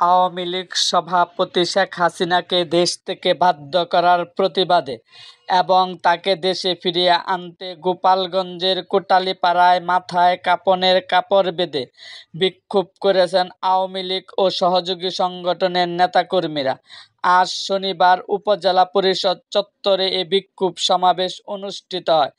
আওয়ামী লীগ সভাপতি শেখ হাসিনাকে দেশ থেকে বাধ্য করার প্রতিবাদে এবং তাকে দেশে ফিরিয়ে আনতে গোপালগঞ্জের কোটালীপাড়ায় মাথায় কাফনের কাপড় বেঁধে বিক্ষোভ করেছেন আওয়ামী লীগ ও সহযোগী সংগঠনের নেতাকর্মীরা। আজ শনিবার উপজেলা পরিষদ চত্বরে এ বিক্ষোভ সমাবেশ অনুষ্ঠিত হয়।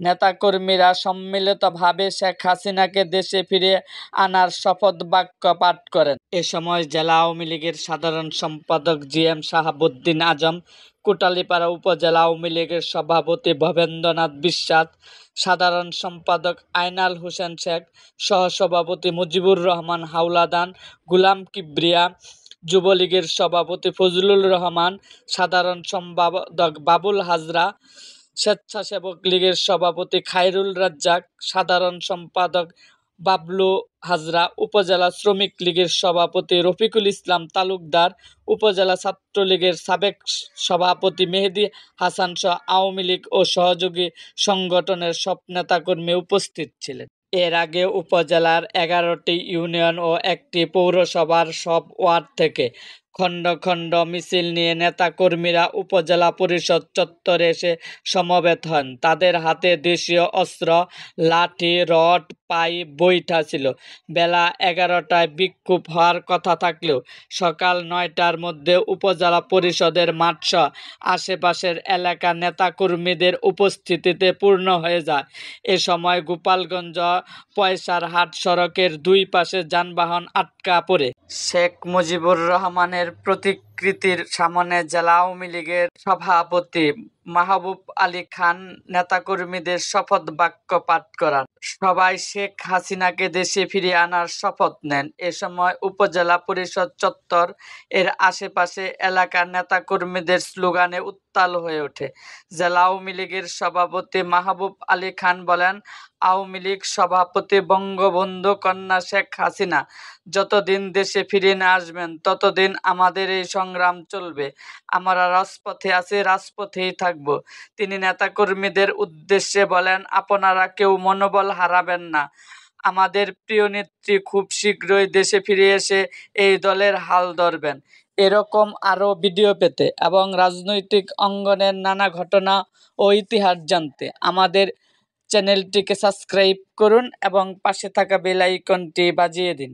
নেতাকর্মীরা সম্মিলিতভাবে শেখ হাসিনাকে দেশে ফিরিয়ে আনার শপথ বাক্য পাঠ করেন। এ সময় জেলা আওয়ামী লীগের সাধারণ সম্পাদক জি.এম. শাহাবুদ্দিন আজম, কোটালীপাড়া উপজেলা আওয়ামী লীগের সভাপতি ভবেন্দ্রনাথ বিশ্বাস, সাধারণ সম্পাদক আইনাল হোসেন শেখ, সহসভাপতি মুজিবুর রহমান হাওলাদার, গোলাম কিবরিয়া, যুবলীগের সভাপতি ফজলুর রহমান, সাধারণ সম্পাদক বাবুল হাজরা, স্বেচ্ছাসেবক লীগের সভাপতি খায়রুল রাজ্জাক, সাধারণ সম্পাদক বাবলু হাজরা, উপজেলা শ্রমিক লীগের সভাপতি রফিকুল ইসলাম তালুকদার, উপজেলা ছাত্রলীগের সাবেক সভাপতি মেহেদী হাসান সহ আওয়ামী লীগ ও সহযোগী সংগঠনের সব নেতাকর্মী উপস্থিত ছিলেন। এর আগে উপজেলার 11টি ইউনিয়ন ও একটি পৌরসভার সব ওয়ার্ড থেকে খণ্ড খণ্ড মিছিল নিয়ে নেতাকর্মীরা উপজেলা পরিষদ চত্বরে এসে সমবেত হন। তাদের হাতে দেশীয় অস্ত্র, লাঠি, রড, পাইপ, বৈঠা ছিল। বেলা 11টায় বিক্ষোভ হওয়ার কথা থাকলেও সকাল 9টার মধ্যে উপজেলা পরিষদের মাঠসহ আশেপাশের এলাকার নেতাকর্মীদের উপস্থিতিতে পূর্ণ হয়ে যায়। এ সময় গোপালগঞ্জ পয়সারহাট সড়কের দুই পাশে যানবাহন আটকা পড়ে। শেখ মুজিবুর রহমানের প্রতিকৃতির সামনে জেলা আওয়ামী লীগের সভাপতি মাহবুব আলী খান নেতাকর্মীদের শপথ বাক্য পাঠ করান। সবাই শেখ হাসিনাকে দেশে ফিরিয়ে আনার শপথ নেন। এ সময় উপজেলা পরিষদ চত্বর এর আশেপাশে এলাকার নেতাকর্মীদের স্লোগানে উত্তাল হয়ে ওঠে। জেলা আওয়ামী লীগের সভাপতি মাহবুব আলী খান বলেন, আওয়ামী লীগ সভাপতি বঙ্গবন্ধু কন্যা শেখ হাসিনা যতদিন দেশে ফিরিয়ে না আসবেন ততদিন আমাদের এই সংগ্রাম চলবে। আমরা রাজপথে আছি, রাজপথেই থাকব। তিনি নেতাকর্মীদের উদ্দেশ্যে বলেন, আপনারা কেউ মনোবল হারাবেন না। আমাদের প্রিয় নেত্রী খুব শীঘ্রই দেশে ফিরে এসে এই দলের হাল ধরবেন। এরকম আরও ভিডিও পেতে এবং রাজনৈতিক অঙ্গনের নানা ঘটনা ও ইতিহাস জানতে আমাদের চ্যানেলটিকে সাবস্ক্রাইব করুন এবং পাশে থাকা বেল আইকনটি বাজিয়ে দিন।